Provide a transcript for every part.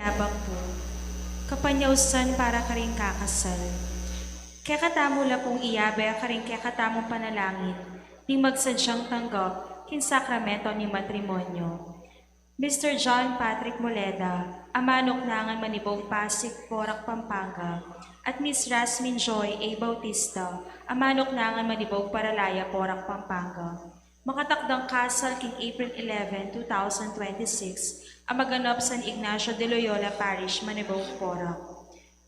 Yabang po, kapanyausan para ka rin kakasal. Kaya katamo la pong iyabay ka rin kaya katamong panalangin, di magsadyang tanggap, kinsakramento ni matrimonyo. Mr. John Patrick Moleda, amanok nangan manibong Pasig, Porac, Pampanga, at Miss Rasmin Joy A. Bautista, amanok nangan manibong Paralaya, Porac, Pampanga. Makatakdang kasal king April 11, 2026, ang maganap San Ignacio de Loyola Parish, Manibong, Porac.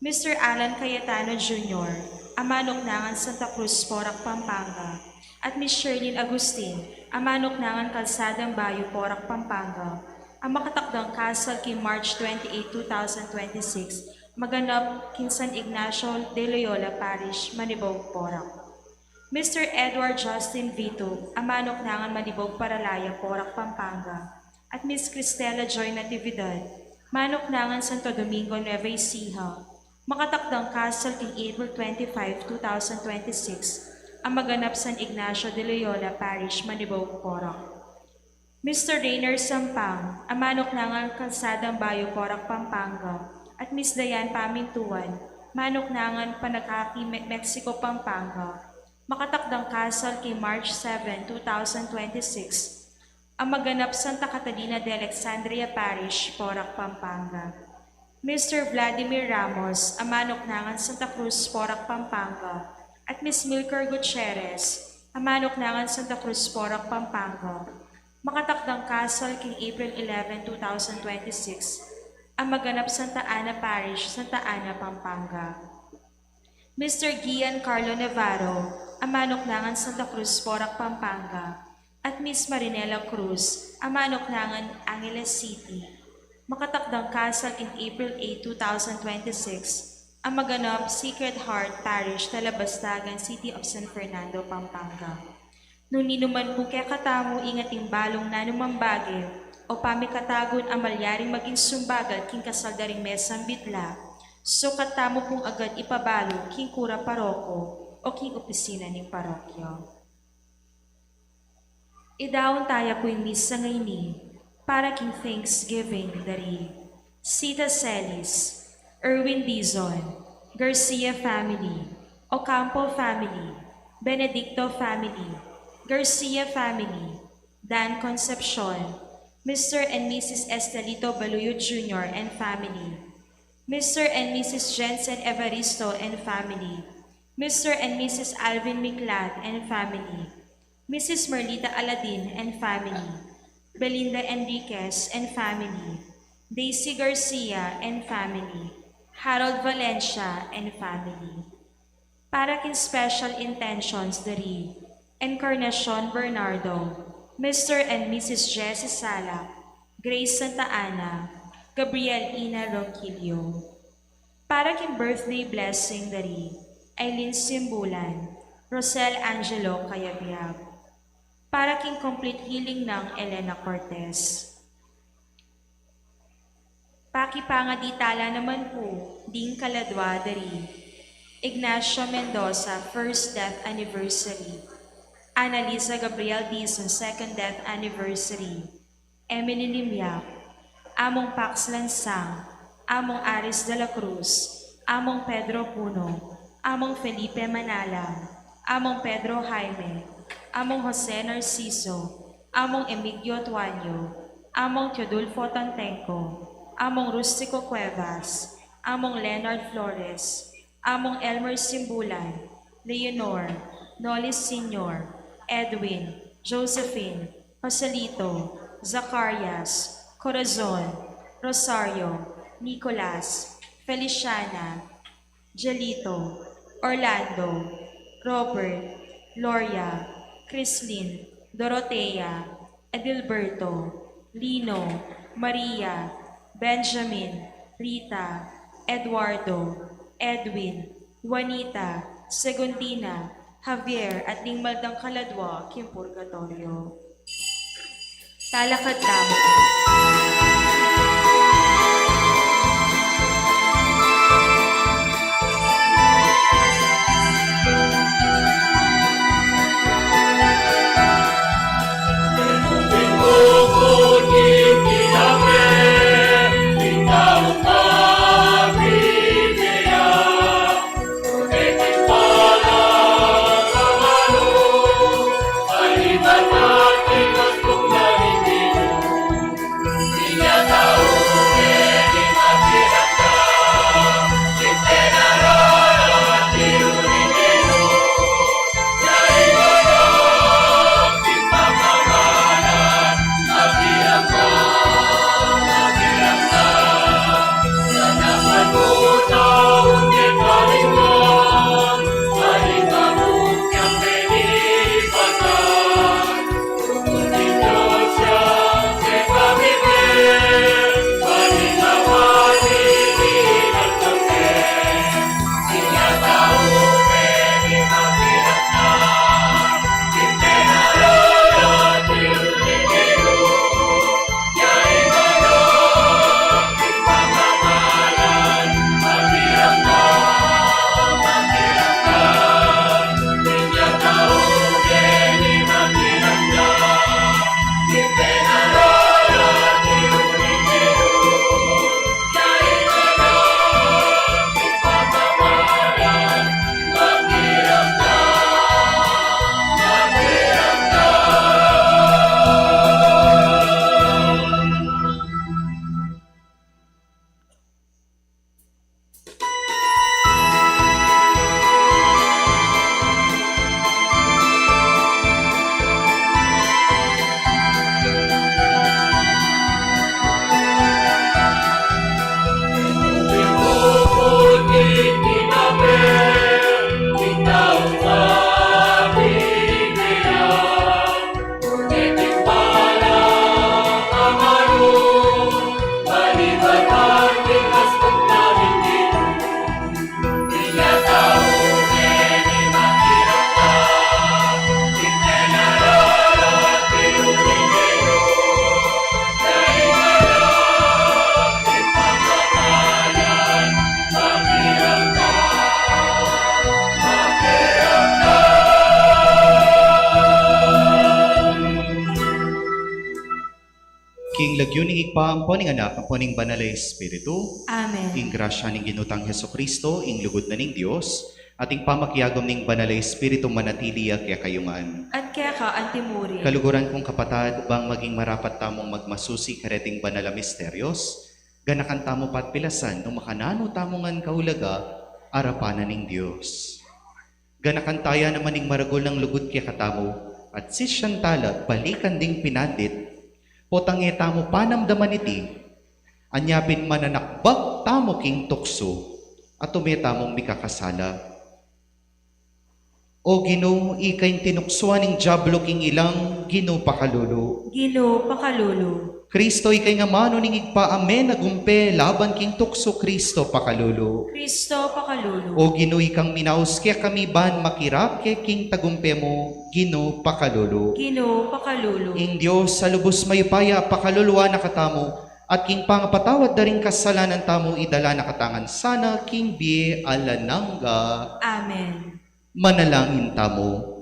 Mr. Alan Cayetano Jr., amanok nangan Santa Cruz, Porac, Pampanga, at Miss Sherlyn Agustin, amanok nangan Kalsadang Bayo, Porac, Pampanga. Ang makatakdang kasal king March 28, 2026, maganap king San Ignacio de Loyola Parish, Manibong, Porac. Mr. Edward Justin Vito, amanok nangan Manibog Paralaya, Porac, Pampanga, at Miss Cristela Joy Natividad, manok nangan Santo Domingo, Nueva Ecija, makatakdang kasal king April 25, 2026, ang maganap San Ignacio de Loyola Parish, Manibog, Porac. Mr. Rainer Sampang, amanok nangan Kalsadang Bayo, Porac, Pampanga, at Miss Dayan Pamintuan, manok nangan Panagkaki, Mexico, Pampanga, makatakdang kasal kay March 7, 2026, ang maganap Santa Catalina de Alexandria Parish, Porac, Pampanga. Mr. Vladimir Ramos, amanok nangan Santa Cruz, Porac, Pampanga, at Miss Milker Gutierrez, amanok nangan Santa Cruz, Porac, Pampanga, makatakdang kasal king April 11, 2026, ang maganap Santa Ana Parish, Santa Ana, Pampanga. Mr. Gian Carlo Navarro, amanok nangan Santa Cruz, Porac, Pampanga, at Miss Marinela Cruz, amanok nangan Angeles City, makatakdang kasal in April 8, 2026, ang maganap Sacred Heart Parish, Talabastagan, City of San Fernando, Pampanga. Nung ninuman po kaya katamo ingating balong nanumambagi, o pamikatagon amalyaring maging sumbagal king kasaldaring mesang bitla, so katamo pong agad ipabalo king kura paroko o king opisina ng parokyo. Idawon tayo po yung misa ngayon para king Thanksgiving dari Sita Celis, Erwin Dizon, Garcia family, Ocampo family, Benedicto family, Garcia family, Dan Concepcion, Mr. and Mrs. Estelito Baluyo Jr. and family, Mr. and Mrs. Jensen Evaristo and family, Mr. and Mrs. Alvin Miclat and family, Mrs. Merlita Aladin and family, Belinda Enriquez and family, Daisy Garcia and family, Harold Valencia and family. Para kin special intentions dari Encarnacion Bernardo, Mr. and Mrs. Jessie Sala, Grace Santa Ana, Gabriel Ina Ronquillo. Para kin birthday blessing dari Aileen Simbulan, Rosel Angelo Cayabyab. Para king complete healing ng Elena Cortez. Pakipangaditala naman po, ding kaladwa dari Ignacio Mendoza, first death anniversary. Annalisa Gabriel Dizon, second death anniversary. Emily Limyak, Among Pax Lansang, Among Aris de la Cruz, Among Pedro Puno, Among Felipe Manala, Among Pedro Jaime, Among Jose Narciso, Among Emigdio Tuanyo, Among Teodulfo Tantenco, Among Rustico Cuevas, Among Leonard Flores, Among Elmer Simbulan, Leonor, Nolis Sr., Edwin, Josephine, Joselito, Zacarias, Corazon, Rosario, Nicolas, Feliciana, Jelito, Orlando, Robert, Gloria, Crislin, Dorotea, Edilberto, Lino, Maria, Benjamin, Rita, Eduardo, Edwin, Juanita, Segundina, Javier at Lingmaldang Kaladwa, Kim Purgatorio. Talakad damo. Ikaw ing lagyo ning igpaampo ning anak ang ning banal nga Espiritu, Amen. ing grasya ning ginutang Heso Kristo, ing lugod na ning Dios, at ing pamakyagom ning banal nga Espiritu manatili kaya kayungan. At kaya ka, Antimuri. Kaluguran kong kapatad, bang maging marapat tamong magmasusi kareting banal nga misteryos, ganakan tamo pat pilasan no makanano tamongan kahulaga, arapanan ning Dios. Ganakan taya naman ning maragol ng lugod kaya katamo, at sisyan tala balikan ding pinandit, potang tamo panamdaman iti, anyapin mananakbag tamo king tukso, at tumetamong mikakasala. O Ginoo, ikay tinuksuan ning diablo king ilang Ginoo pakalulu. Ginoo, pakalulu. Kristo ikay nga mano ning igpaame nagumpe laban king tukso Kristo pakalulu. Kristo, pakalulu. O Ginoo ikang minaus kaya kami ban makirap kaya king tagumpe mo Ginoo pakalulu. Ginoo, pakalulu. Ing Dios sa lubos mayupaya pakaluluwa nakatamo at king pangapatawad daring kasalanan tamo idala nakatangan sana king bie alanangga. Amen. Manalangin tamo.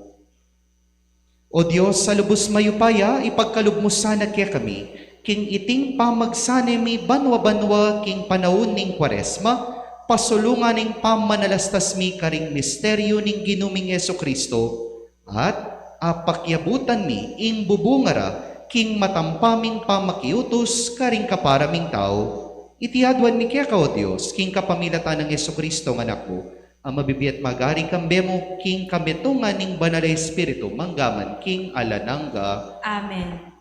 O Diyos, sa lubos mayupaya, ipagkalubmo sana kaya kami, king iting pamagsane mi banwa-banwa king panahon ning Kwaresma, pasulungan ning pamanalastas mi karing misteryo ning ginuming Yeso Kristo, at apakyabutan mi ing bubungara king matampaming pamakiutos karing kaparaming tao. Itiadwan mi kaya ka, O Diyos, king kapamilatan ng Yeso Kristo ng anak mo, ang mabibiyat magaring kambemo king kametungan ning banal nga Espiritu manggaman king alanangga. Amen.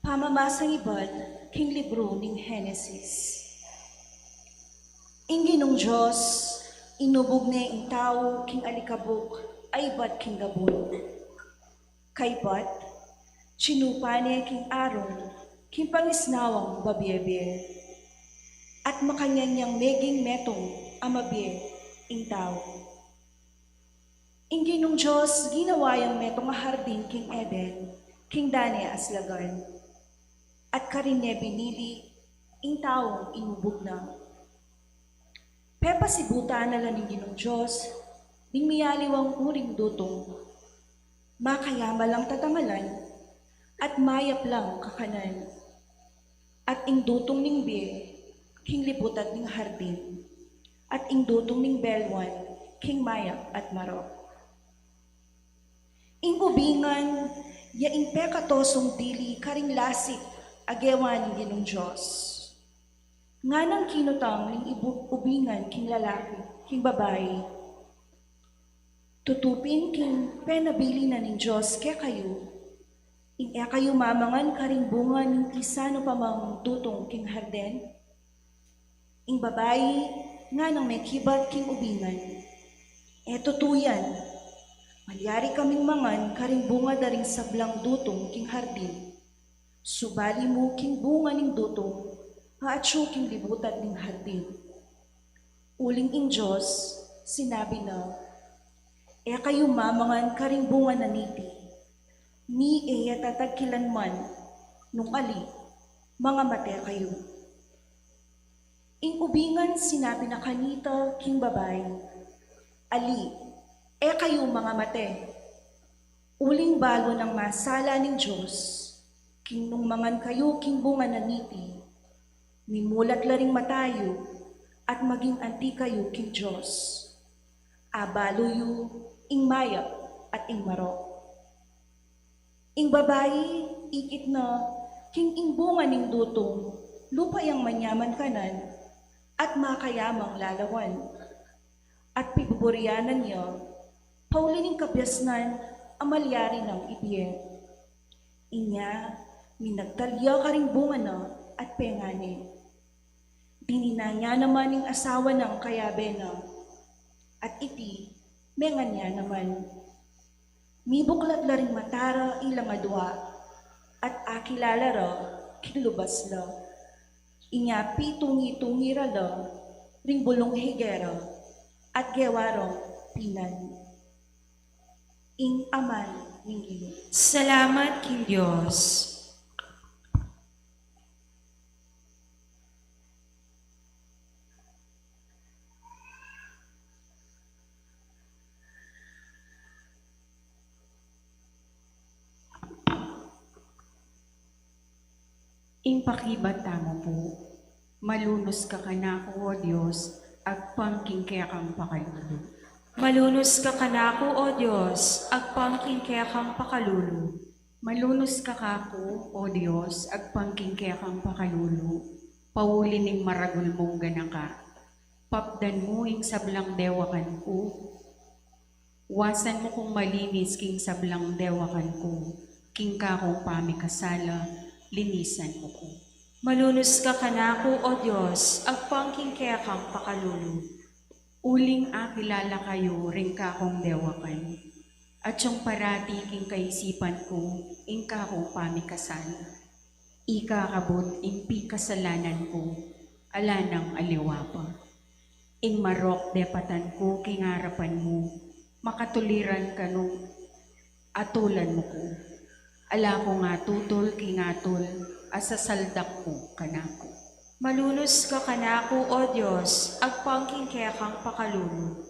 Pamamasang ibad, king libro ning Henesis. Ing Ginong Diyos, inubog na ing tao, king alikabok, ay bat king gabon. Kay bat, sinupa niya king aron, king pangisnawang babyebye. At makanyanyang meging metong amabye ing tao. Ing Ginong Diyos, ginawayang metong hardin king Eden, king dani aslagan. At karinye binili, ing taong inubog na. Pepa si buta na laning Ginong Diyos, ning miyaliwang uring dutong, makayama lang tatangalan, at mayap lang kakanan. At ing dutong ning biye, king liputat ning hardin, at ing dutong ning belwan, king mayap at marok. Ing ubingan, ya ing pekatosong dili karing lasik, agewan ning Ginong Diyos. Nga nang kinutang ning ubingan king lalaki, king babae. Tutupin king penabili na ning Diyos kaya kayo. Ing kayo mamangan karing bunga ning isa no pamang dutong king harden. Ing babae, nga nang may kibat king ubingan. Eto tuyan, malyari kaming mangan karing bunga daring sablang dutong king hardin. Subali mo king bunga ning dutong, haatyo king libutan ning hardin. Uling ing Diyos, sinabi na, kayo mamangan karing bunga na niti, ni tatagkilanman, nung ali, mga mate kayo. Ing ubingan sinabi na kanita king babae, ali, kayo mga mate, uling balo ng masala ning Diyos, king nung mangan kayo king bunga na niti, mimulat laring matayo, at maging anti kayo king Diyos. Abalo yu, ing mayap, at ing marok. Ing babae, ikit na, king ing bunga ning dutong, lupayang manyaman kanan, at makayamang lalawan. At pibuburianan niya, paulining kabyasnan, amalyari ng ibiye. Inya, minagtalya karing bunga na, at pengane. Dininanya naman ing asawa ng kayabe na, at iti, mengan niya naman. Mibuklat la ring matara ilang adwa, at akilala ra, kinlubas la. Inyapi tungi-tungira la, ring bulong higera, at gewaro pinan. Ing aman, Ningilo. Salamat, King Diyos. Impakibata mo po, malunos ka kanako o Diyos, agpangking kaya kang pakalulu. Malunos ka kanako, O Diyos, agpangking kaya kang pakalulu. Malunos ka kako, o Diyos, agpangking kaya kang pakalulu. Pauli ning maragul mong ganaka. Papdan mo ing sablang dewakan ko. Wasan mo kung malinis king sablang dewakan ko. King kakong pamikasala, linisan mo ko. Malunos ka kanako, O Diyos, agpangking kaya kang pakalulu. Uling akilala kayo ring kakong dewakan. At yung parati king kaisipan ko, ing kakong pamikasala. Ikakabot impi kasalanan ko, alanang aliwapa. Ing marok depatan ko king harapan mo, makatuliran ka nung atulan mo ko. Ala ko nga tutol king atol, asasaldak mo kanako. Malunos ka kanako, O Diyos, agpangking kaya kang pakalulu.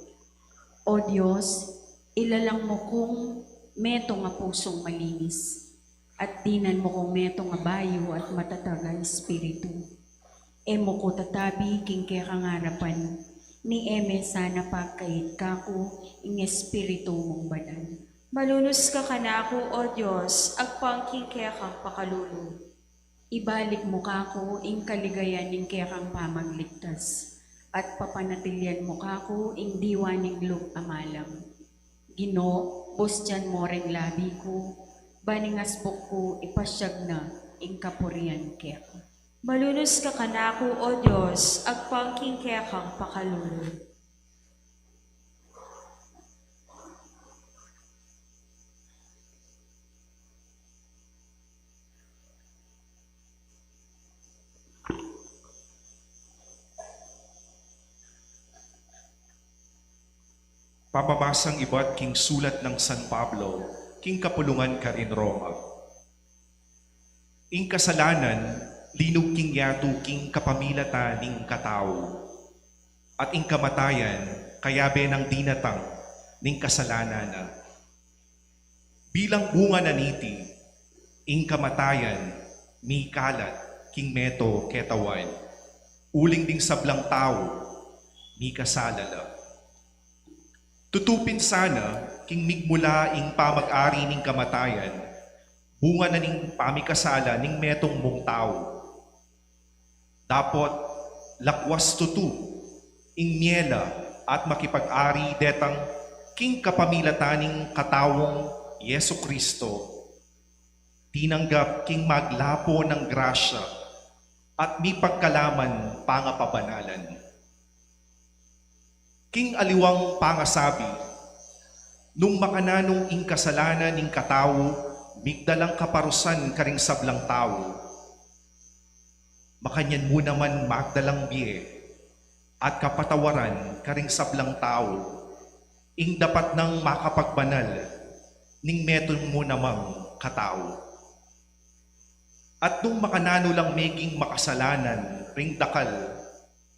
O Diyos, ilalang mo kong meto nga pusong malinis, at dinan mo kong meto nga bayo at matataga espiritu. Emo ko tatabi king kaya kang harapan, ni eme sana pagkait kako ing espiritu mong banal. Malunos ka kanako, O Diyos, agpangking kaya kang pakalulu. Ibalik mo kako ing kaligayan ing kaya kang pamagligtas, at papanatilyan mo kako ing diwa ning loob amalam. Gino, bostyan mo ring labi ko, baningasbok ko ipasyag na ing kapurian kaya ko. Malunos ka kanako, O Diyos, agpangking kaya kang pakalulu. Papabasang iba't king sulat ng San Pablo, king kapulungan ka in Roma. Ing kasalanan, linog king yatu king kapamilata ning katao. At ing kamatayan, kayabe ng dinatang ning kasalanan na. Bilang bunga na niti, ing kamatayan, mi kalat king meto ketawan. Uling ding sablang tao, mi kasalala. Tutupin sana, king migmula ing pamag-ari ning kamatayan, bunga na ning pamikasala ning metong mong tao. Dapot, lakwas tutu, ing miela at makipag-ari detang king kapamilataning katawong Yesu Kristo, tinanggap king maglapo ng grasya at mi pagkalaman pangapabanalan. King aliwang pangasabi, nung makananong ing kasalanan ning katao, migdalang kaparusan karing sablang tao. Makanyan mo naman magdalang biye, at kapatawaran karing sablang tao, ing dapat nang makapagbanal, ning meton mo namang katao. At nung makanano lang meging makasalanan, ring dakal,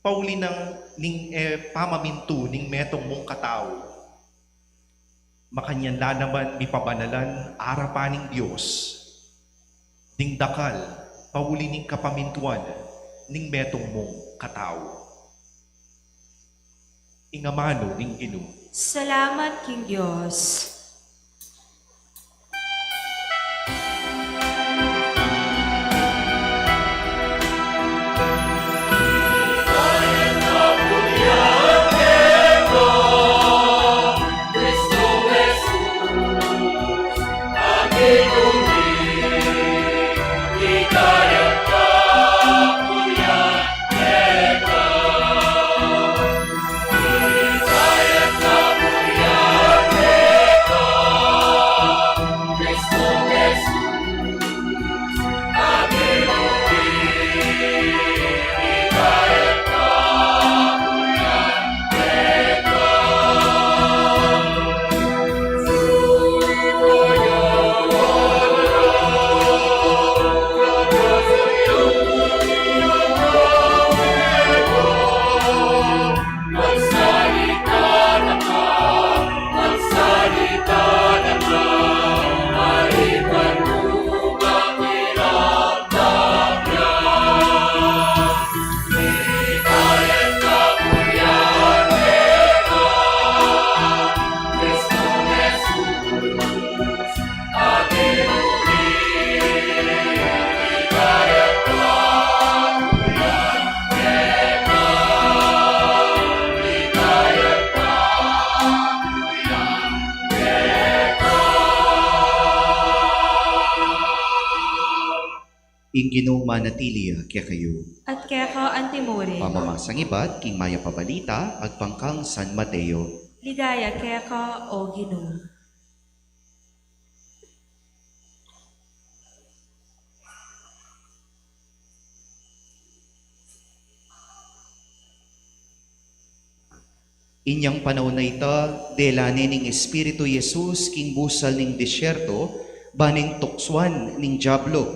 pauli ng ning pamaminto ning metong mong katao. Makanyan la naman mipabanalan arapaning Diyos. Ning dakal, pauli ning kapamintuan ning metong mong katao. Ingamano ning Ginoo. Salamat, King Diyos. ing ginuma natiliya kaya kayo. At kaya ka antimore, Pamamasang ibat, king maya pabalita, agpangkang San Mateo. ligaya kaya ka o Ginoo. Inyang panahon na ita, delane ning Espiritu Jesus, king busal ning disyerto, baning tuksuan ning Diablo.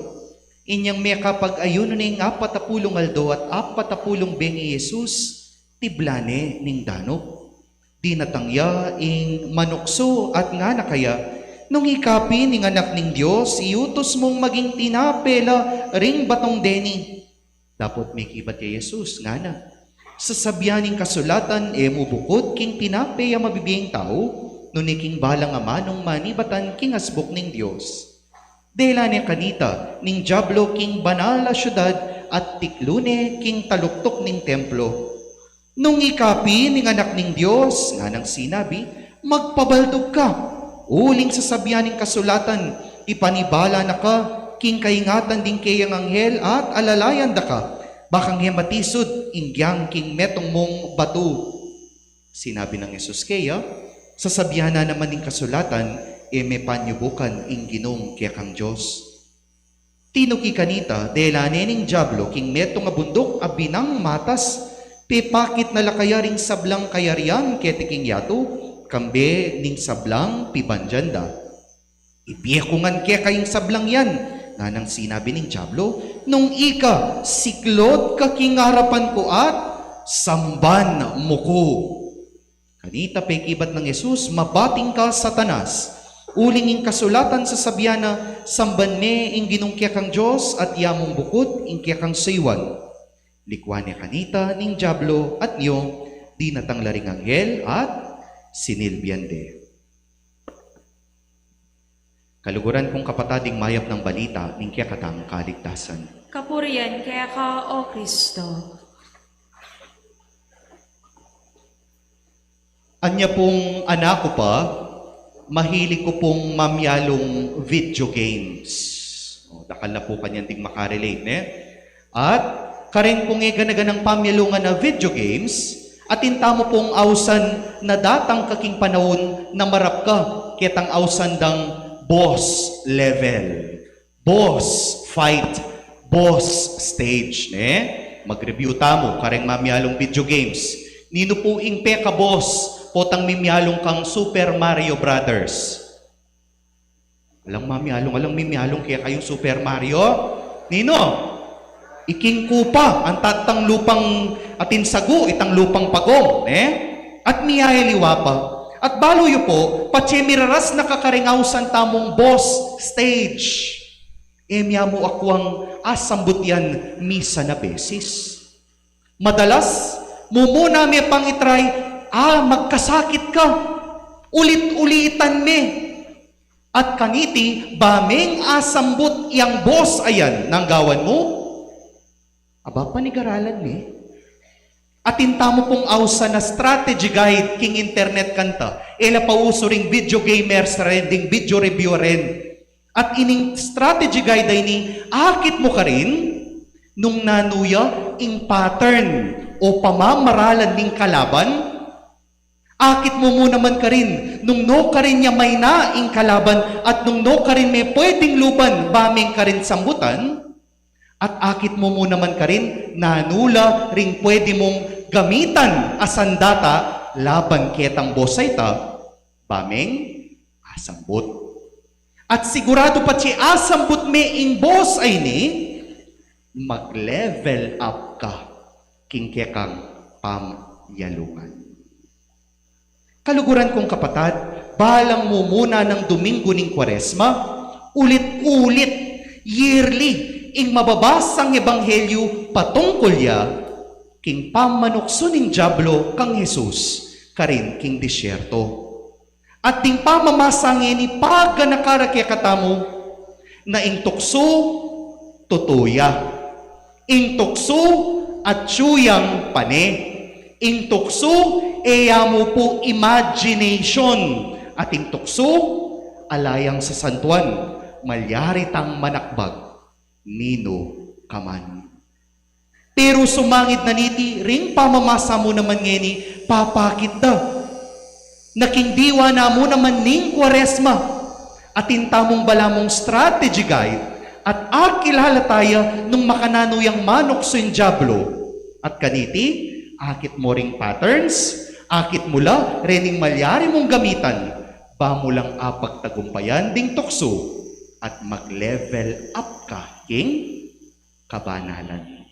Inyang may kapag ayuno ning 40 aldo at 40 bengi Jesus, tiblane ning danop. Di natangya ing manukso at nga na kaya, nung ikapi ning anak ning Diyos, iutos mong maging tinapela ring batong deni. Dapat may kibat kay Jesus, nga na. Sasabianing kasulatan, mubukod king tinape ang mabibiyeng tao, nuniking balang amanong manibatan king asbok ning Diyos. Dela ni kanita, ning Diablo king banal na syudad, at tiklune king taluktok ning templo. Nung ikapi ning anak ning Diyos, nga nang sinabi, magpabaldog ka. Uling sasabianing kasulatan, ipanibala na ka, king kaingatan din kayang anghel at alalayan da ka. Bakang hematisod, ingyang king metong mong batu. Sinabi ng Jesus kaya, sasabihan na naman ng kasulatan, may panyubukan ing ginong kaya kang Diyos. Tinuki kanita, delane ning Diablo, king metong abundok abinang matas, pipakit na lakaya ring sablang kayarian ketiking yato, kambe ning sablang pibanjanda. Ipiyakungan kaya kayong sablang yan, nga nang sinabi ng Diablo, nung ika, siklod ka kingarapan ko at samban mo ko. Kanita pekibat ng Jesus, mabating ka Satanas. Ulinging kasulatan sa sabyana, samban me ing ginungkya kang Diyos at yamong bukod ing kya kang saywan. Likwan niya kanita ning Diablo at niyo, di natanglaring anghel at sinilbiande. Kaluguran kong kapatading mayap ng balita, ning kaya katang kaligtasan. Kapurian kaya ka o Kristo. Anya pong anak ko pa, mahilig ko pong mamyalong video games. Dakal na po kanyan ding makarelate, ne? At karen pong ganaganang pamyalungan na video games, at intamo pong ausan na datang kaking panahon na marap ka, kitang ausan dang boss level, boss fight, boss stage, ne? Mag-review tamo, kareng mamyalong video games. Nino po ing peka boss, potang mimyalong kang Super Mario Brothers. Alang mimyalong kaya kayong Super Mario? Nino? Iking kupa, ang tatang lupang atin sagu, itang lupang pagong, ne? At miyahiliwa pa. At baloyo po, patsemiraras nakakaringawsan tamong boss stage. Emya mo akwang asambut yan misa na beses. Madalas, mumuna may pang itry, magkasakit ka. Ulit-ulitan me. At kaniti, bameng asambut yang boss ayan, nanggawan mo. Aba, panigaralan me. Atin tamo pong ausa na strategy guide king internet kanta. Ela pauso ring video gamers rin, ding video reviewer rin. At ining strategy guide ay ni, akit mo ka rin nung nanuya ing pattern o pamamaralan ning kalaban. Akit mo muna man ka rin nung no ka rin niya may na ing kalaban at nung no ka rin may pwedeng luban, baming ka rin sambutan. At akit mo muna man ka rin, nanula ring pwede mong gamitan asandata laban ketang bosay ta, bameng asambut. At sigurado pa si asambut me ing boss ay ni, mag-level up ka king kekang pamyalungan. Kaluguran kong kapatad, balang mo muna ng Domingo ning Kwaresma, ulit-ulit, yearly, ing mababasang ebanghelyo patungkol ya, king pamanukso ning Diablo kang Jesus, karin king disyerto. At ting pamamasangin ni paga nakarakya katamo, na ing tukso, tutuya. Ing tukso, at suyang pane. Ing tukso, mo po imagination. At ing tukso, alayang sa santuan, malyari tang manakbag nino kaman. Pero sumangit na niti, ring pamamasa mo naman ngeni, papakit da. Naking diwa na mo naman ning Kwaresma, at intamong balamong strategy guide, at akilala tayo nung makananuyang manok so yung Diablo. At kaniti, akit mo ring patterns, akit mula, rening malyari mong gamitan, ba mo lang apagtagumpayan ding tukso, at mag-level up ka, king kabanalan.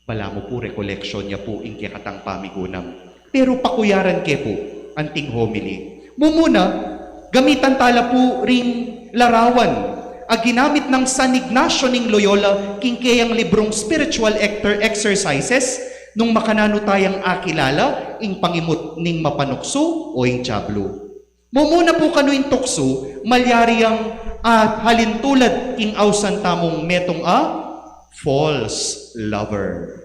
Bala mo po recollection niya po inke katang pamigunam. Pero pakuyaran ke po, anting homily. Mumuna, gamitan tala po ring larawan. Ginamit ng San Ignacio ning Loyola, kingkeyang librong spiritual exercises, nung makanano tayang akilala, ing pangimot ning mapanukso o ing Diablo. Mumuna po kanuing tukso, malyari ang halintulad king ausan tamong metong false lover.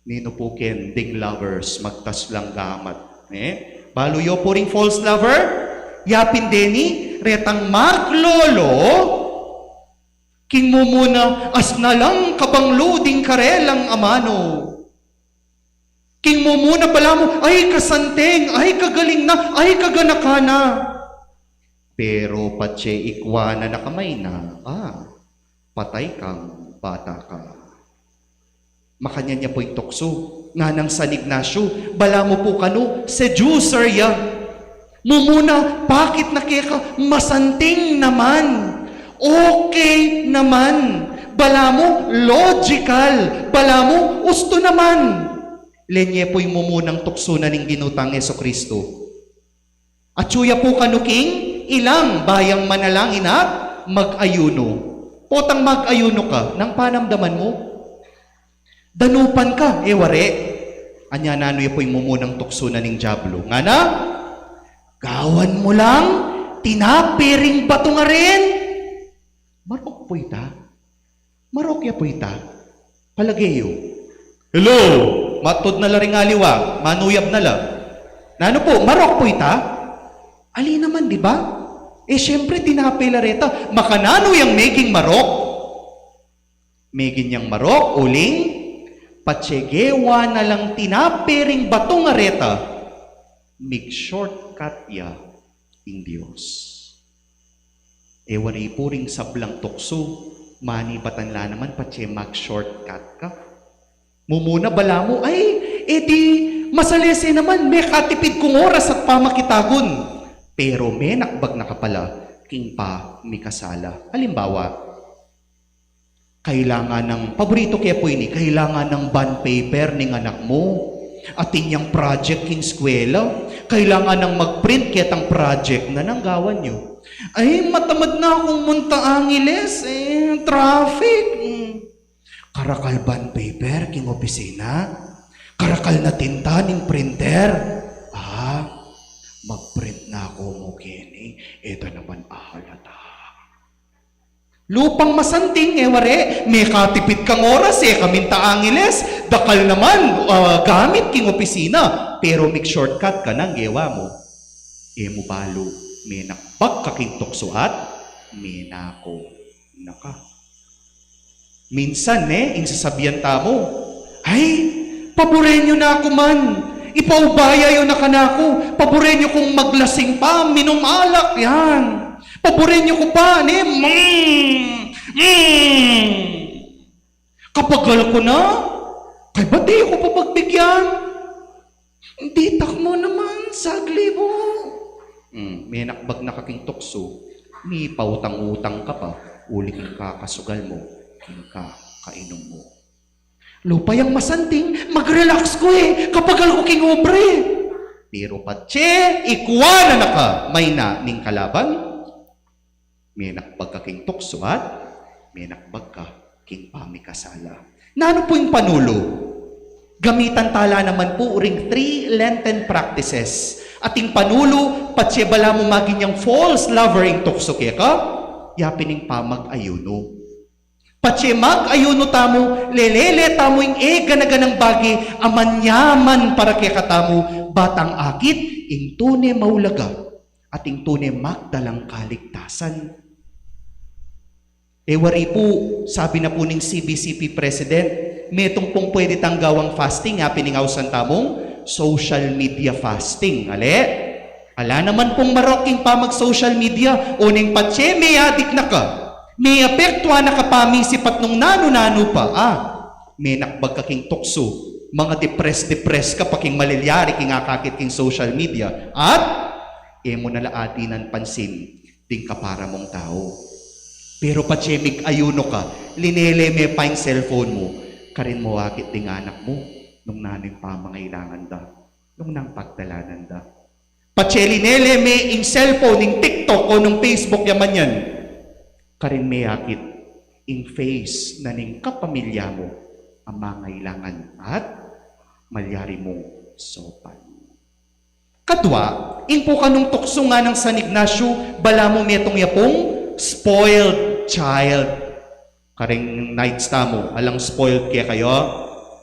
Nino po ken ding lovers magtas lang gamat. Baluyo po ring false lover, yapin deni, retang maglolo, king mumuna as na lang kabanglo ding karelang amano. King mumuna pala mo, ay kasanteng, ay kagaling na, ay kaganakana. Pero patse ikwana na kamay na, patay kang bata ka. Makanya niya po yung tukso. Nga ng San Ignacio, bala mo po kano, seducer ya. Mumuna, bakit nakika masanting naman? Okay naman. Bala mo, logical. Bala mo, usto naman. Lenye po yung mumunang tukso na ning ginutang Jesucristo. At suya po kano king, ilang bayang manalangin at mag-ayuno. Potang mag-ayuno ka, nang panamdaman mo, danupan ka, wari. Anya nano po yung mumunang tukso na ning Diablo. Nga na, gawan mo lang, tinapiring bato nga rin. Marok po ita. Marokya po ita. Palageyo. Hello! Matod na laring aliwa, manuyab na lang. Nano po, marok po ita? Ali naman, di ba? Siyempre, tinapilareta. Makanano yung making marok? Making yang marok, uling, patsegewa na lang tinapiring batong areta, mig shortcut ya in Diyos. Wari po ring sablang tukso, mani batanla naman patse mag-shortcut ka. Mumuna bala mo, di masalese naman, may katipid kong oras at pamakitagon. Pero may nakbag na kapala, king pa may kasala. Halimbawa, kailangan ng, paborito kaya po ini, kailangan ng bond paper ng anak mo. At inyang project king eskwela, kailangan ng mag-print kaya tang project na nanggawan nyo. Ay, matamad na akong munta Angeles, traffic. Karakal bond paper king opisina, karakal na tinta ning printer. Mag-print na ako mo, Kenny. Ito naman ahalata. Lupang masanting, wari. May katipid kang oras, kaminta Angeles. Dakal naman, gamit king opisina. Pero make shortcut ka nang gewa mo. Mo balo, may nakbag kaking tukso at may nako naka. Minsan, insasabihan tamo, ay, paborenyo na ako man. Ipaubaya yun na kanako. Paborenyo kong maglasing pa, minumalak yan. Paborenyo ko pa, Kapagal ko na, kay bati ko pa pagbigyan. Hindi takmo naman, sagli mo. May nakbag na kaking tukso, may pautang-utang ka pa, uling kakasugal mo, king kainom mo. Lupay ang masanting, mag-relax ko kapagal ko king obre. Pero patse, ikwa na ka, may na ning kalaban, may nakbag ka king tukso at may nakbag ka king pamikasala. Nano po yung panulo? Gamitan tala naman po ring 3 Lenten practices. Ating panulo, patse bala mo maging yung false lover ing tukso ka, yapining pa mag-ayuno. Patse mag-ayuno tamo, lelele tamo yung ganaganang bagi, amanyaman para kaya katamo, batang akit, ing tune maulaga, at ing tune magdalang kaligtasan. Wari po, sabi na po ng CBCP President, metong pong pwede tanggawang fasting, piningawasan tamong social media fasting. Ala naman pong maroking pa mag-social media, o ning patse, may adik na ka. May apektuan na ka pa, may sipat nung nano-nano pa. May nakbag kaking tukso. Mga depress ka, paking malilyari, king akakit king social media. At, mo nalaati ng pansin, ting kapara mong tao. Pero patsemig ayuno ka, lineleme pa yung cellphone mo, karin mo akit ding anak mo, nung naning pamangailangan da, nung nang pagdalanan da. Patse lineleme yung cellphone, yung TikTok o nung Facebook yaman yan, karin may akit yung face na ning kapamilya mo, ang mangailangan at malyari mong sopan. Kadwa, po kanong tukso nga ng San Ignacio, bala mo metong yapong spoiled child. Karing nights tamo, alang spoiled kaya kayo,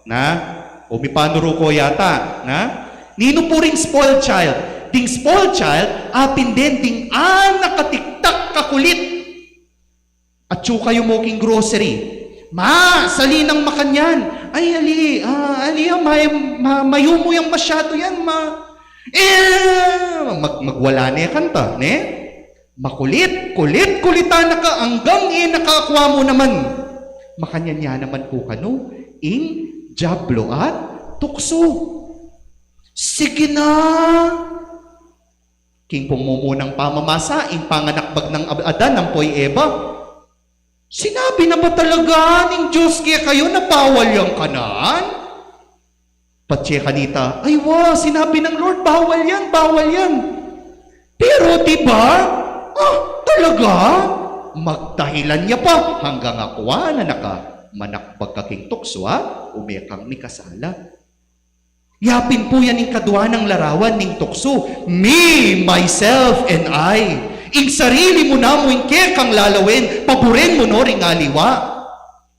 na? O mipanuro ko yata, na? Nino po rin spoiled child. Ding spoiled child, apin din, ding nakatiktak kakulit. At kayo mo king grocery. Ma, salinang makanyan. Ay, mayo mo yung masyado yan, ma. Magwala na kanta, ne? Kulitan na ka, hanggang nakakuha mo naman. Makanya naman po kano, ing jablo at tukso. Sige na! King pumumunang pamamasa, ing panganakbag ng adan ng Poy Eva. Sinabi na ba talaga ning Diyos kaya kayo na bawal yung kanaan? Patse kanita, sinabi ng Lord, bawal yan. Pero diba, talaga? Magdahilan niya pa hanggang akuha na manakbag kaking tukso, umekang ni kasala. Yapin po yan yung kadwa ng larawan ning tukso. Me, myself, and I. Ing sarili mo na mo yung kekang lalawin, paborin mo no ring aliwa.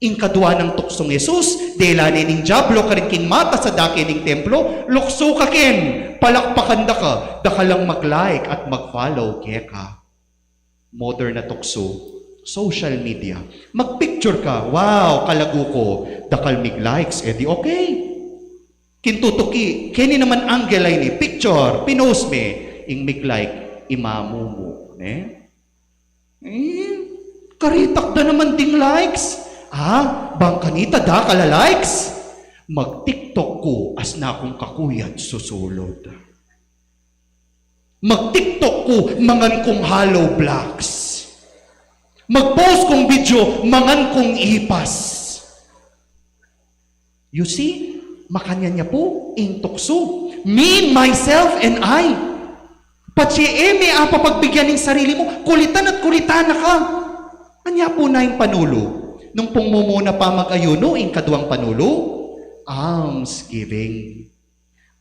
Ing kadwa ng tuksong Jesus, delane ning jablo ka rin king mata sa dake ning templo, lukso ka kin, palakpakan da ka, lang mag-like at mag-follow keka. Modern na tukso, social media. Mag-picture ka, wow, kalago ko, dakal mig-likes, edi okay. Kintutuki, kini naman angle ay ni, picture, pinost me, ing mig-like, imamu mo. Karitak da naman ding likes. Bang kanita da kala likes? Mag-TikTok ko as na akong kakuyat susulod. Mag-TikTok ko mangan kong hollow blocks. Mag-post kong video mangan kong ipas. You see? Makanya niya po, ing tukso. Me, myself, and I. Patsi may pagbigyan ng sarili mo, kulitan at kulitan na ka. Anya po na yung panulo. Nung pumumuna pa mag-ayuno, yung kaduang panulo, almsgiving.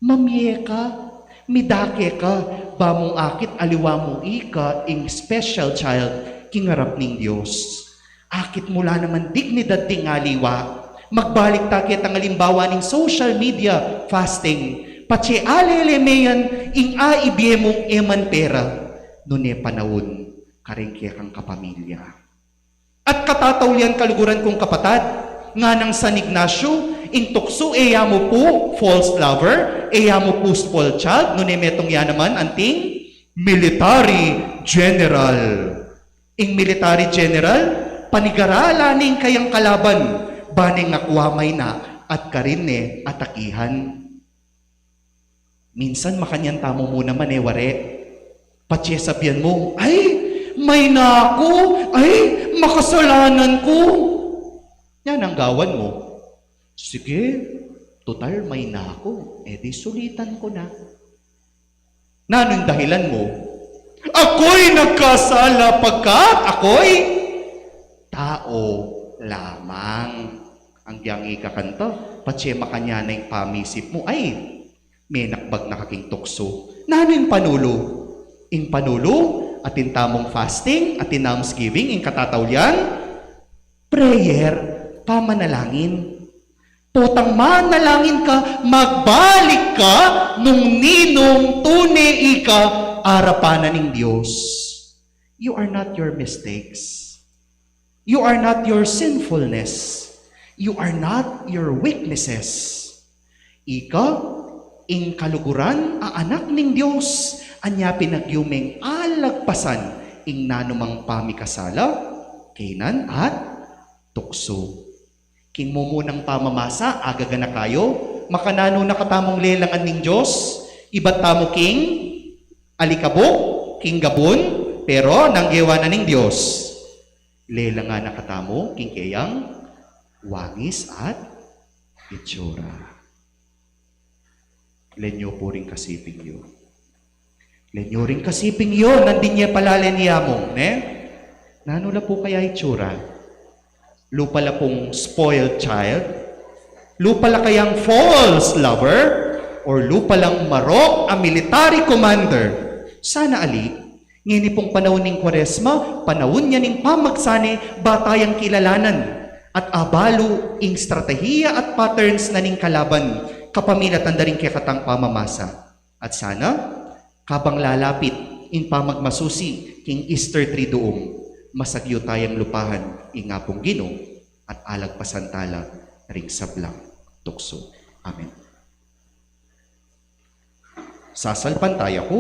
Mamye ka, midake ka, bamong akit aliwa mo ika, ing special child, kingarap ning Diyos. Akit mula naman dignidad ding aliwa. Magbalik takit ang alimbawa ng social media fasting. Patsi alelemeyan, ing aibye mong eman pera, nune panahon, karingkya kang kapamilya. At katatawlian kaluguran kong kapatad, nga ng San Ignacio, ing tukso eya mo po false lover, eya mo po spoiled child, nune metong yan naman anting military general. Ing military general, panigaralan ning kayang kalaban, baning nakuwamay na at karine atakihan. Minsan makanyan tamo mo naman ware. Patse sabihan mo, may na ako, makasalanan ko. Yan ang gawan mo. Sige, total may na ako, edi sulitan ko na. Nanong dahilan mo? Ako'y nagkasala pagkat ako'y tao lamang. Ang diyang ikakanta, patse makanya na yung pamisip mo, may nakbag na kaking tukso. Nano yung panulo? Ing panulo, atin tamong fasting, atin almsgiving, ing katatawlian, prayer, pamanalangin. Potang manalangin ka, magbalik ka, nung ninong tune ika, arapanan ng Diyos. You are not your mistakes. You are not your sinfulness. You are not your weaknesses. Ika, ing kaluguran a anak ning Dios, anya pinagyumeng alagpasan ing nanumang pamikasala, kainan at tukso. King mumunang pamamasa, agaga na kayo, makanano na katamong lelangan ning Diyos, iba't tamo king, alikabok, king gabon, pero nanggewa na ning Diyos. Lelangan na katamo, king kayang, wangis at itsura. Lenyo po rin kasiping yun. Lenyo rin kasiping yun, nandin niya palalen niyamong, ne? Nanula po kaya itsura? Lupa la pong spoiled child? Lupa la kayang false lover? Or lupa lang marok a military commander? Sana ali, ngini pong panahon ng Kwaresma, panahon niya ng pamagsani, batayang kilalanan, at abalo ing strategiya at patterns na ning kalaban, kapamilatan da rin kaya katang pamamasa. At sana, kabang lalapit in pamagmasusi king Easter Triduum, masagyo tayang lupahan ing ngapong Ginoo at alagpasantala ring sablang tukso. Amen. Sasalpan tayo ko.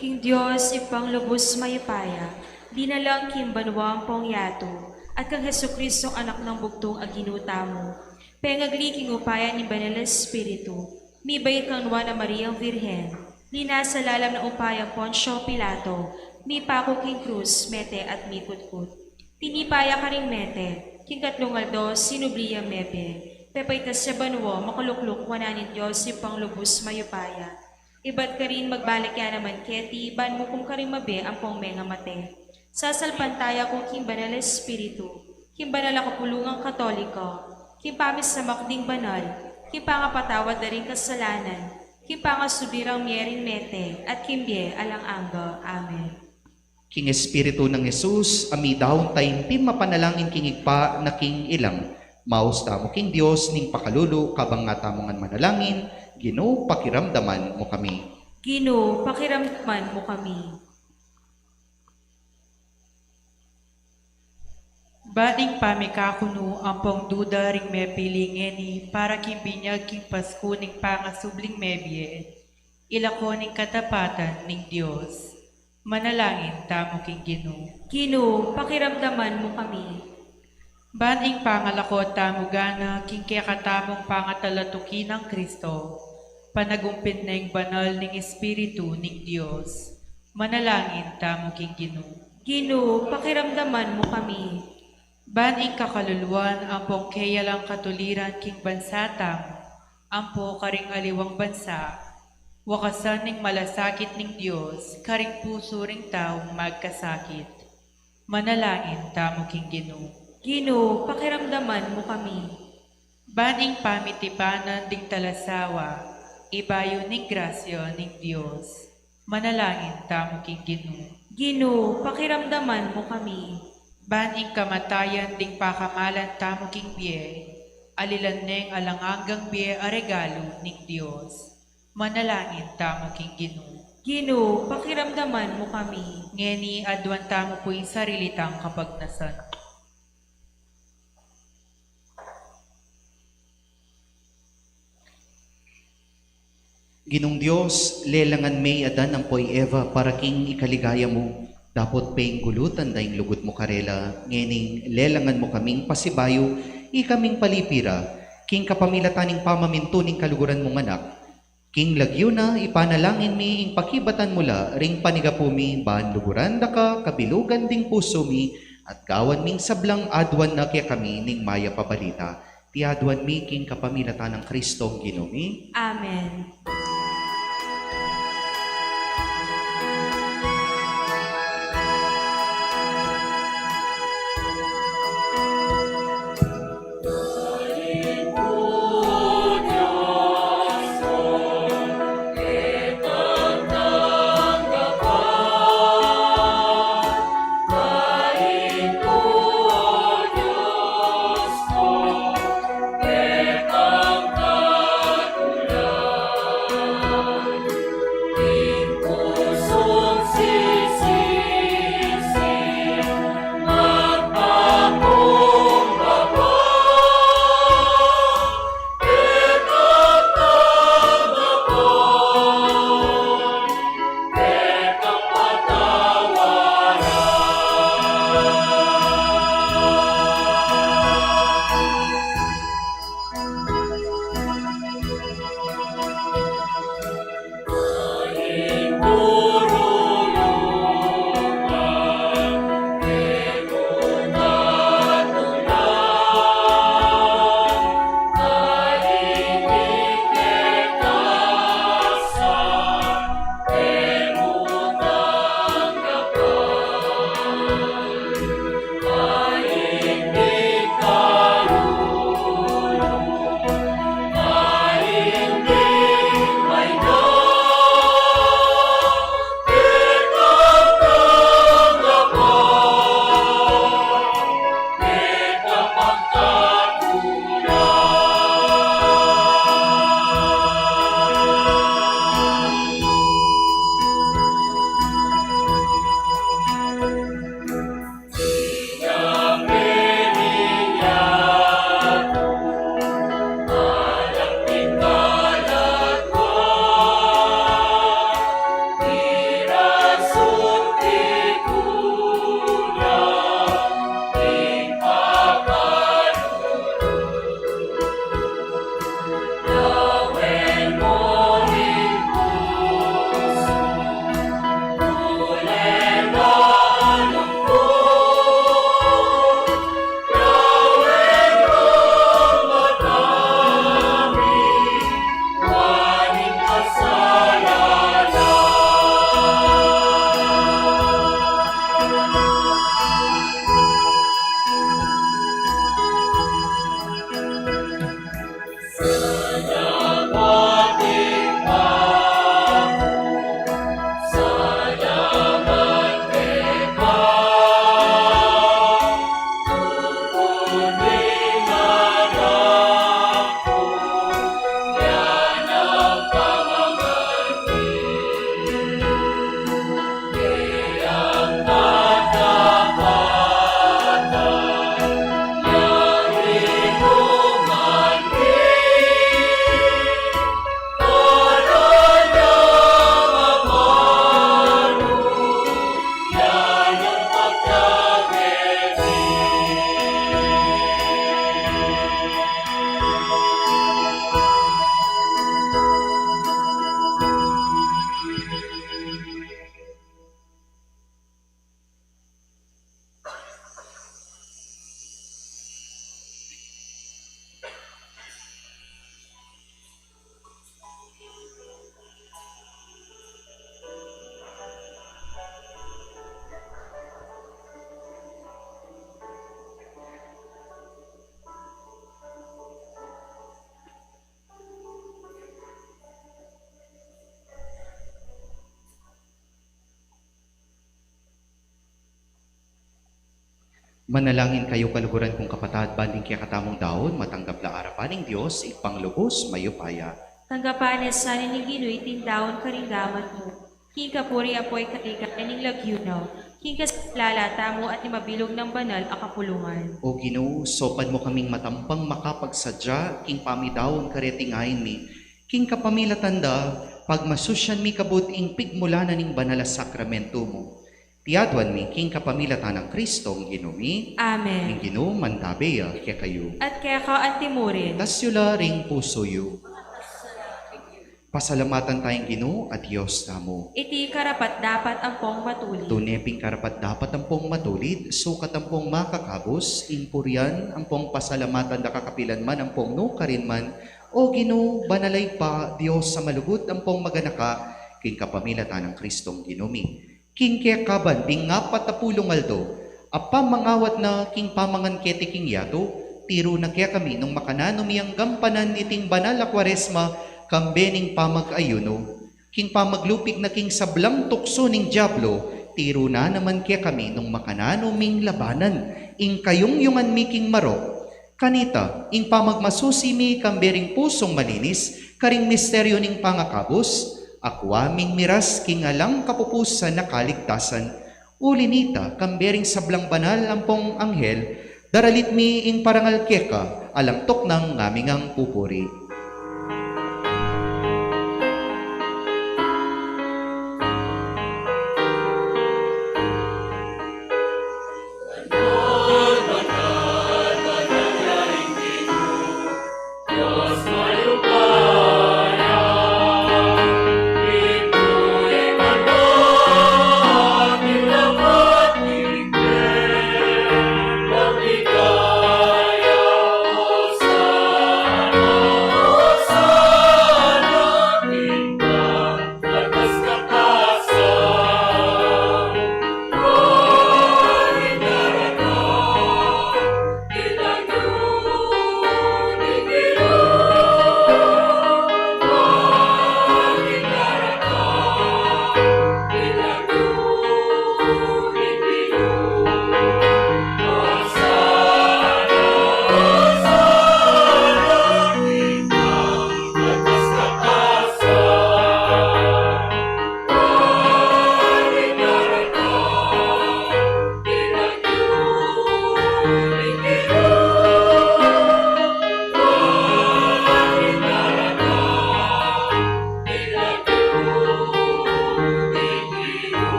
King Diyos, ipang lubos mayapaya, dinalang king banwang pong yato, at kang Hesukristo anak ng bugtong aginuta mo. Pengagli king upaya ni Banal Espiritu, mibay kang nuwa na Mariang Virhen, ni nasa lalam na upaya Poncio Pilato, mi pako king krus, mete at mikutkut. Tinipaya ka ring mete, king katlungaldo, sinubliya mepe, pepay tas sa banwo, makulukluk wananin Diyos, ipang lubos mayupaya. Iba't ka rin magbalik yan naman keti, ban mo kung ka rin mabe ang pong menga mate. Sasalpantaya kung king Banal Espiritu, king Banal na kapulungang Katoliko, king pamis sa makding banal, king pangapatawad na rin kasalanan, king pangasubirang mierin mete, at king bie alang anggo. Amen. King Espiritu ng Jesus, ami daon tayong pim mapanalangin king igpa na king ilang, maus tamo king Dios ning pakalulu kabang nga tamongan manalangin, Ginoo pakiramdaman mo kami. Ginoo, pakiramdaman mo kami. Bating pamikakuno ang pong duda ring me pilingeni para kimbinyag king Pasko ning pangasubling mebie, ilako ning katapatan ning Dios. Manalangin tamo king Ginoo. Ginoo, pakiramdaman mo kami. Bating pangalako tamo gana king kakatamong pangatalatuki ng Kristo, panagumpit na ing banal ning Espiritu ning Dios. Manalangin tamo king Ginoo. Ginoo, pakiramdaman mo kami. Baning kakaluluan ang pong kayalang katuliran king bansatam, ang po karing aliwang bansa, wakasan ning malasakit ning Dios, karing puso ring taong magkasakit. Manalangin tamo king Ginoo. Ginoo, pakiramdaman mo kami. Baning pamitipanan ding talasawa, ibayo ning grasya ning Dios. Manalangin tamo king Ginoo. Ginoo, pakiramdaman mo kami. Baning kamatayan ding pakamalan tamo king bie, alilan neng alanganggang bie a regalo ning Dios. Manalangin tamo king Ginoo. Ginoo, pakiramdaman mo kami. Ngeni adwan tamo po yung sarilitang kapagnasan. Ginong Diyos, lelangan may adan ang poy Eva para king ikaligaya mo. Dapot paying gulutan daing lugot mo karela, ngening lelangan mo kaming pasibayo, ikaming palipira, king kapamilataning pamaminto ning kaluguran mong anak. King lagyo na, ipanalangin mi, ing pakibatan mula, ring panigapumi, baan luguran da ka, kabilugan ding puso mi, at gawan ming sablang adwan na kaya kami ning maya pabalita. Tiadwan mi, king kapamilatan ng Kristong Ginoo. Amen. Manalangin kayo kaluguran kong kapatad, banding kaya katamong daon, matanggap la arapan ng Diyos, ipanglubos, mayupaya. Tanggapan ni sa ni Ginoy tindaon karinggamat mo. King kapuri apoy katika ning lagyunaw. King kaslalata mo at mabilog ng banal akapulungan. O Ginoo, sopad mo kaming matampang makapagsadya, king pamidaon karetingayin mi, king kapamilatanda, pagmasusyan mi kabut ing pigmulanan ning banal a sakramento mo. Tiadwan mi, king kapamilatan ng Kristo, ang Ginoo mi, Amen. ing Ginoo mantabeya kaya kayo. At kaya ka antimurin. Tasyula ring puso yu. Pasalamatan tayong Ginoo at Diyos namo. Iti karapat dapat ang pong matuli. Tuneping karapat dapat ang pong matulid, sukat ang pong makakabos, impuryan ang pong pasalamatan na kakapilan man ang pong nukarin man, o Ginoo, banalay pa, Diyos sa malugot ang pong maganaka, king kapamilatan ng Kristong Ginumi. King kaya kaban, ding ngapat na pulong aldo, apam mangawat na king pamangan kete king yato, tiro na kaya kami nung makananumi ang gampanan iting banal a kwaresma, kambening pamag-ayuno, king pamaglupig na king sablang tukso ning Diablo, tiro na naman kaya kami nung makananuming labanan, ing kayong-yungan mi king marok, kanita, ing pamagmasusi mi kambering pusong malinis, karing misteryo ning pangakabos, akwaming miras king alang kapupusan na kaligtasan, ulinita kambering sablang banal ampong anghel, daralit mi ing parangal keka, alang tok ng ngaming ang pupuri.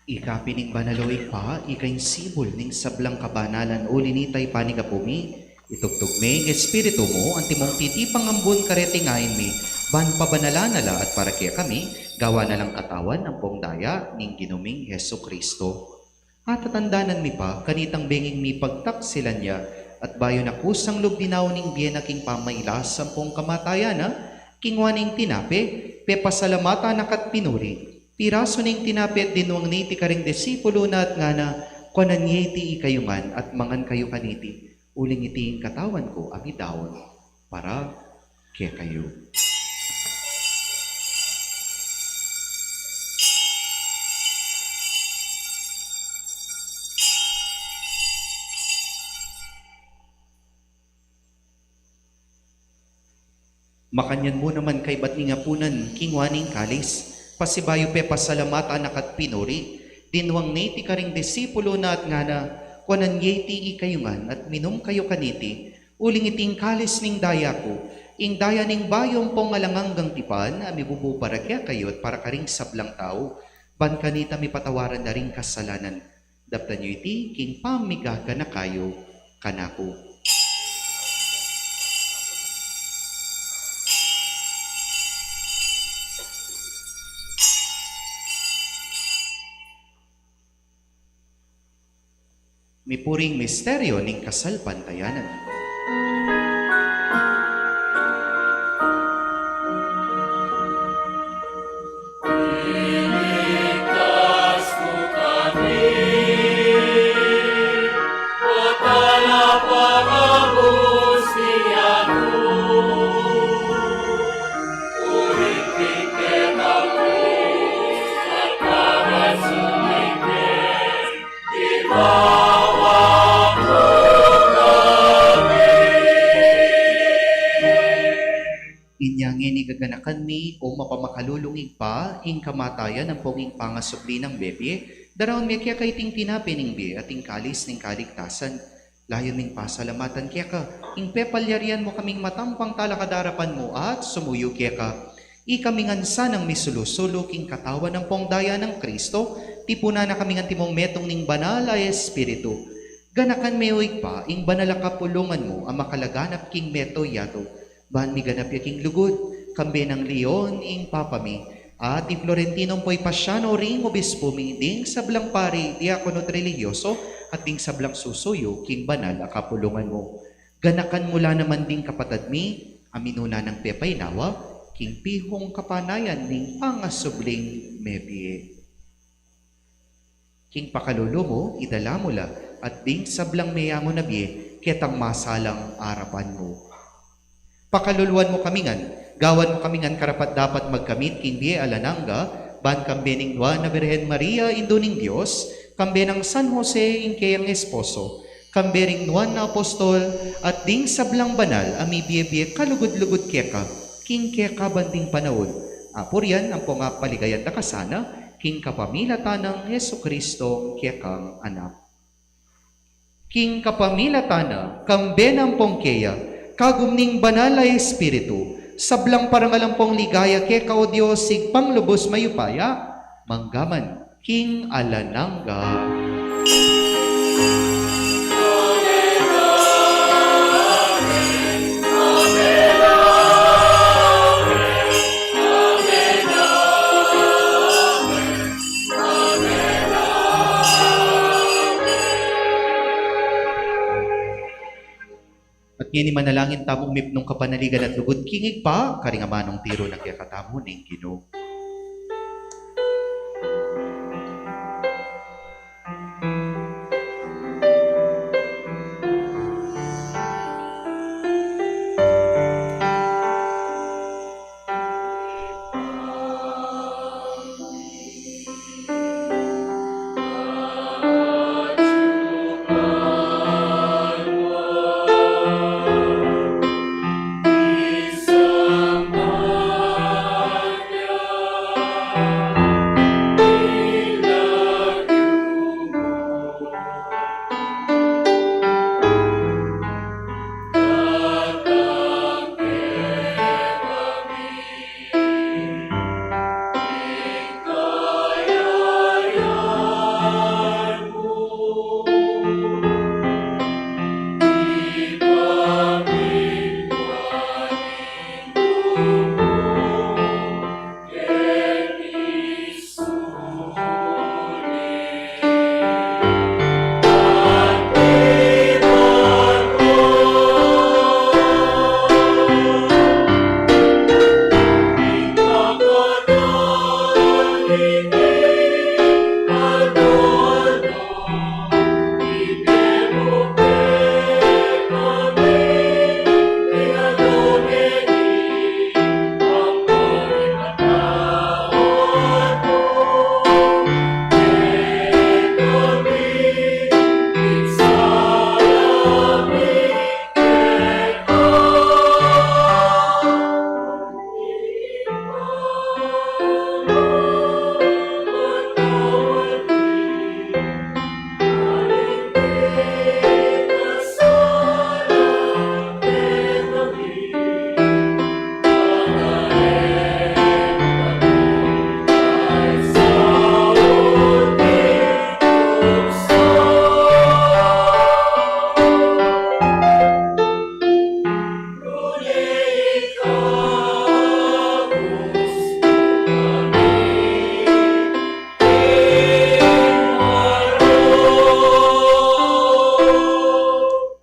Ikapining banaloy pa, ikay sibol ning sablang kabanalan o linitay panigapumi, itugtog me, espiritu mo, antimong titipang ambon karetingayin mi, ban pabanala at para kaya kami, gawa na lang katawan ang pong daya ning ginuming Heso Kristo. At tatandanan mi pa, kanitang benging mi pagtaksilan niya, at bayo na kusang lubdinaw ning biyen king pamaylas ang pong kamatayana, kingwaning tinape, pepasalamata nakat pinuri, piraso ning tinapet dinuang niti karing disipulo na at nga na kwananyeti ikayungan at mangan kayo kaniti. Uling iting katawan ko amidawon para kaya kayo. Makanyan mo naman kay ba't nga punan kingwaning kalis. Pasibayo pe pasalamatan nakat pinuri, dinwang niti karing disipulo na at nga na, kwanan yeti ikayungan at minom kayo kaniti, uling iting kalis ning daya ko, ing daya ning bayong pong alanganggang tipan, amibubu para kaya kayo at para karing sablang tao, ban kanita mi patawaran na ring kasalanan, daptan nyo iti, king pamigaga na kayo, kanako. Mipuring misteryo ning kasal pantayanan. naganakan mi o mapamakalulungig pa, ing kamatayan ang ponging pangasubli ng bebye, daraon mi kaya kaiting tinapining bi at ing kalis ng kaligtasan. Layon ning pasalamatan kaya ka, ing pepalyarian mo kaming matampang talakadarapan mo at sumuyo kaya ka. Ikamingansa ng misulusulo king katawan ng pongdaya ng Kristo, tipuna na kaming antimong metong ning banal ay Espiritu. Ganakan meoy pa, ing banal kapulungan mo ang makalaganap king meto yato. Ban mi ganap yaking lugod, kambe ng leon ing papami, at ti Florentinong po'y pasyano ring obispo mi ding sablang pari, diakonot religyoso, at ding sablang susuyo king banal a kapulungan mo. Ganakan mula naman ding kapatad mi, aminuna ng pepay nawa, king pihong kapanayan ning pangasubling mebie. King pakalulu mo, idala mo la, at ding sablang meyamo na biye, ketang masalang arapan mo. Pakaluluan mo kamingan, gawan mo kamingan karapat dapat magkamit king biye alananga, ban kambe ning Juan na Birhen Maria, indo ning Diyos, kambe ng San Jose, ing kayang esposo, kambe ring Juan na apostol, at ding sablang banal, ami biye-biye kalugod-lugod keka, king keka banding panahon. Apurian ang ponga paligayan da kasana, king kapamilatan ng Yesu Kristo, kekang anak. King kapamilatana, kambe ng pongkeya, kagumning banal ay Espiritu, sablang parangalampong ligaya ke kao Diyos sig panglubos mayupaya, manggaman, King Alananga. At ngayon manalangin tamong mipnong kapanaligan at lugod kingig pa, karingamanong tiro na kaya katamo ning Ginoo.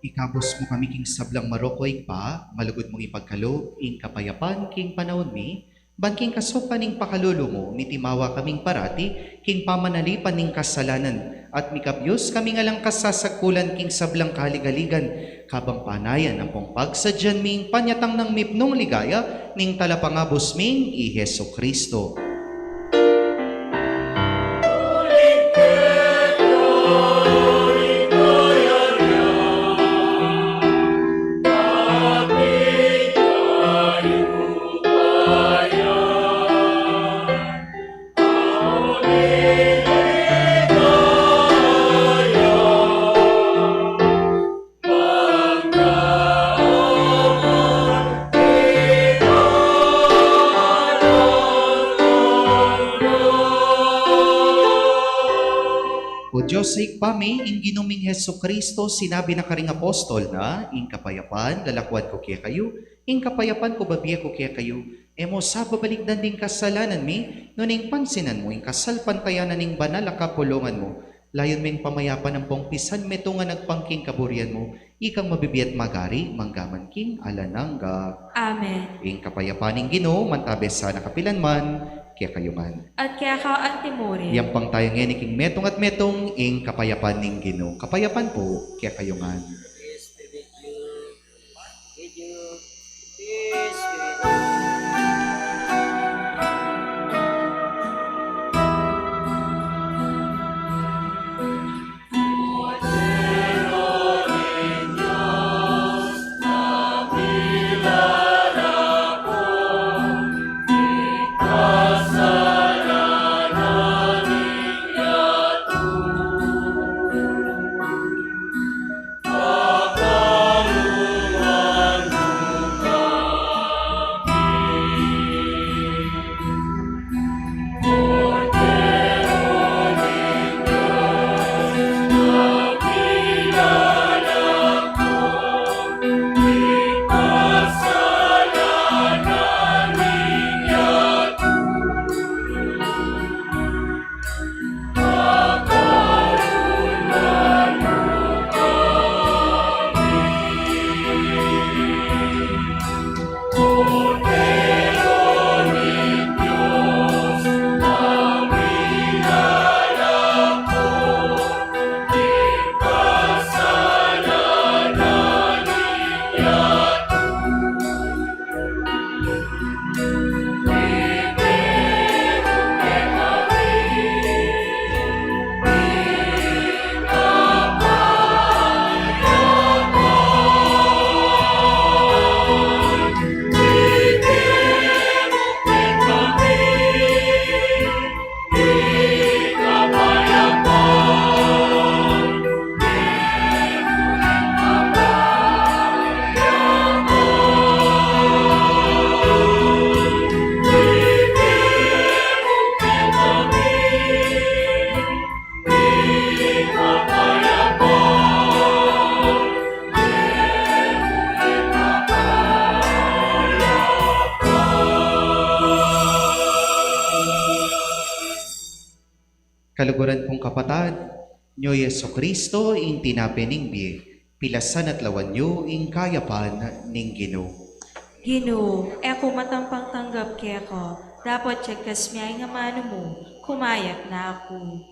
Ikabos mo kami king sablang marokoy pa, malugod mong ipagkalo, ing kapayapan king panahon mi, ban king kasukan ning pakalulu mo, mitimawa kaming parati, king pamanalipan ning kasalanan, at mikabyos kami nga lang kasasakulan king sablang kaligaligan, kabang panayan ang pong pagsadyan ming panyatang ng mipnong ligaya, ning talapangabos ming i Heso Kristo. Diyos sa ikpami, ing ginuming Heso Kristo, sinabi na karing apostol na, ing kapayapan, lalakwad ko kaya kayo, ing kapayapan ko babiya ko kaya kayo, emo sa babaligdan ding kasalanan mi, nuning pansinan mo, ing kasalpantayanan ning banal a kapulungan mo, layon ming pamayapan ng pongpisan meto nga nagpangking kaburian mo, ikang mabibiyat magari, manggaman king alanangga. Amen. Ing kapayapan ning Ginoo, mantabes sa nakapilan man, kaya kayo man. At kaya ka ang timurin. Yang pang tayo ngayon king metong at metong ing kapayapan ning Ginoo. Kapayapan po, kaya kayo man. Peace be with you. With you. Peace be with you. Kaluguran kong kapatad, nyo Yeso Kristo, ing tinapening biye, pilasan at lawan nyo, ing kayapan ning Ginoo. Ginoo, eko matampang tanggap kaya ko. Dapat tiyagkas miyay nga mano mo. Kumayak na ako.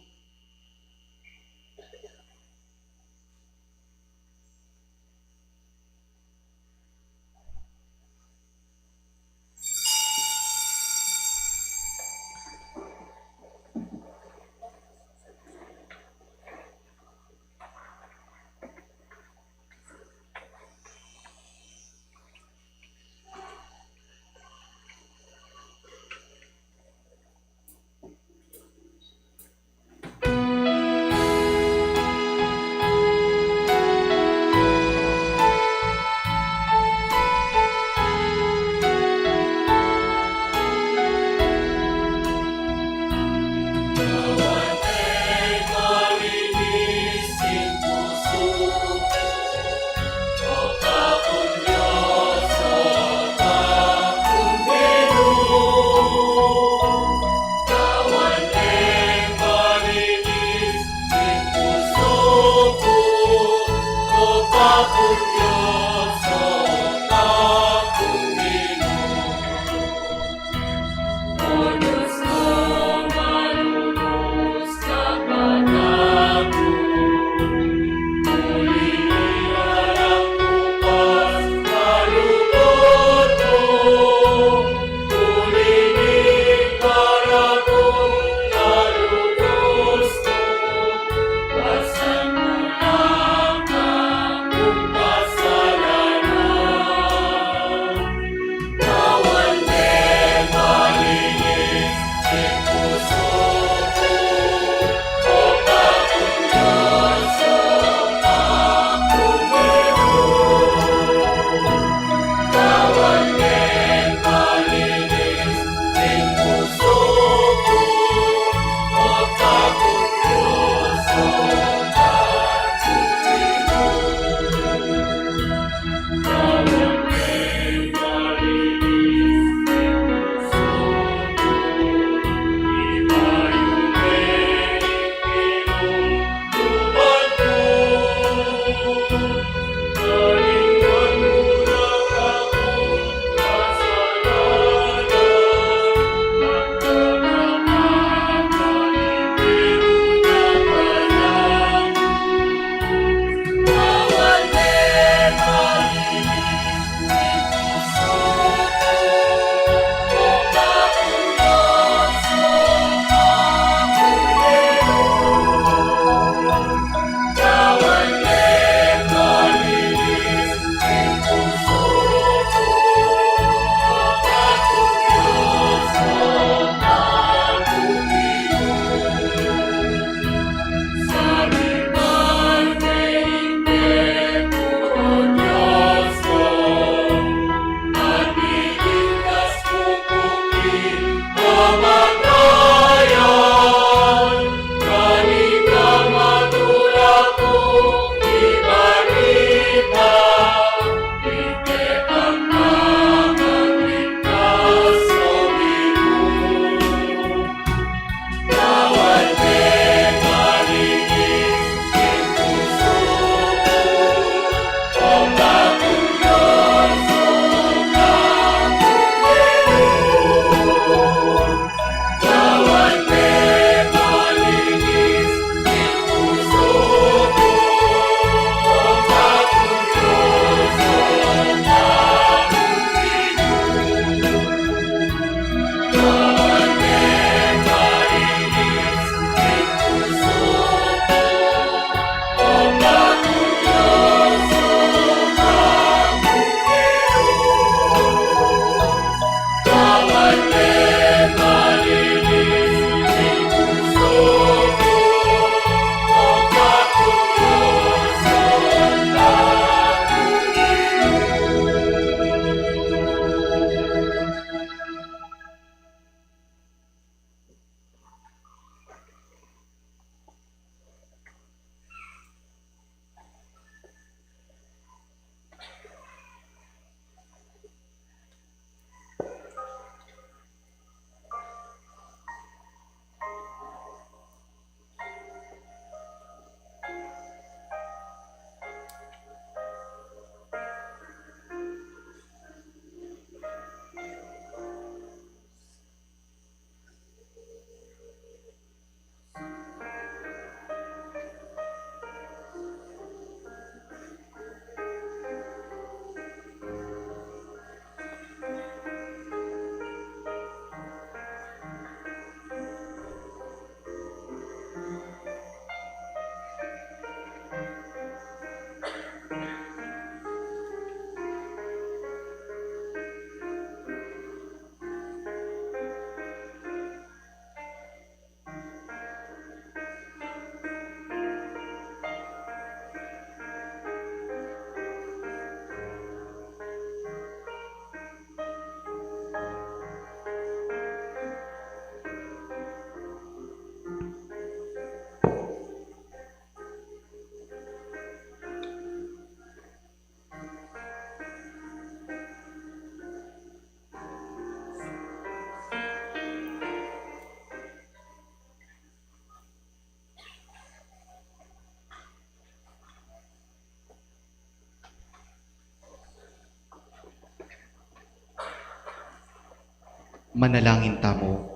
Manalangin tamo.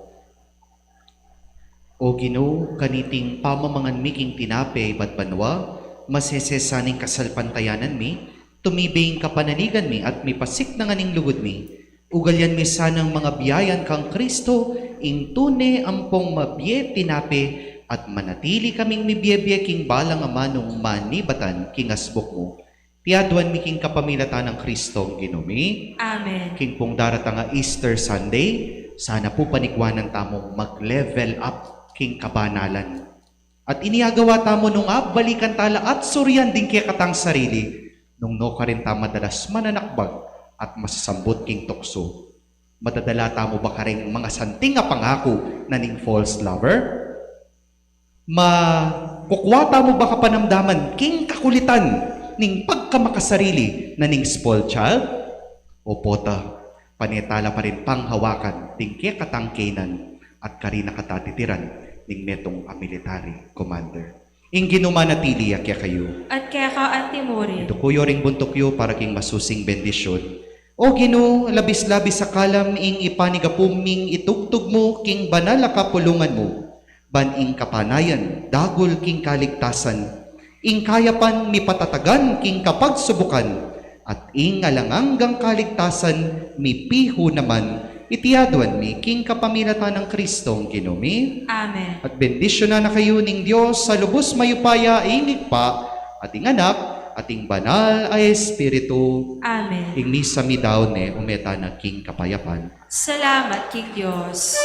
O Ginoo, kaniting pamamangan mi king tinape batbanwa, masesesaning kasalpantayanan mi, tumibing kapanaligan mi at mipasik na nganing lugod mi. Ugalyan mi sanang mga biyayan kang Kristo, ing tune ampong mabye tinape, at manatili kaming mibiyebye king balang amanong manibatan king asbok mo. Tiaduan mi king kapamilatan ng Kristo ginumi. Amen. King pong daratang nga Easter Sunday, sana po panikwanan tamong mag-level up king kabanalan. At iniagawa tamo nung balikan tala at suryan din kaya katang sarili, nung no ka rin ta madalas mananakbag at masasambot king tukso. Madadala tamo ba ka rin mga santing nga pangako na ning false lover? Kukwata mo ba ka panamdaman king kakulitan ning pagkamakasarili na ning spoiled child? O pota, panetala pa rin panghawakan ting kaya katangkenan at karina katatitiran ning metong military commander. Ing ginumanatili kaya kayo. At kaya ka antimuri. Ito kuyo ring buntok para king masusing bendisyon. O Ginoo, labis-labis sa kalam ing ipanigapuming itugtog mo king banal na kapulungan mo. Baning kapanayan, dagol king kaligtasan, ing kayapan mi patatagan king kapagsubukan, at ing alanganggang kaligtasan mi piho naman, itiaduan mi king kapamilatan ng Kristong Ginumi. Amen. At bendisyon na kayo ning Diyos sa lubos mayupaya ingig pa, ating anak, ating banal ay Espiritu, Amen. ing misa mi daw ne umeta na king kapayapan. Salamat, King Diyos.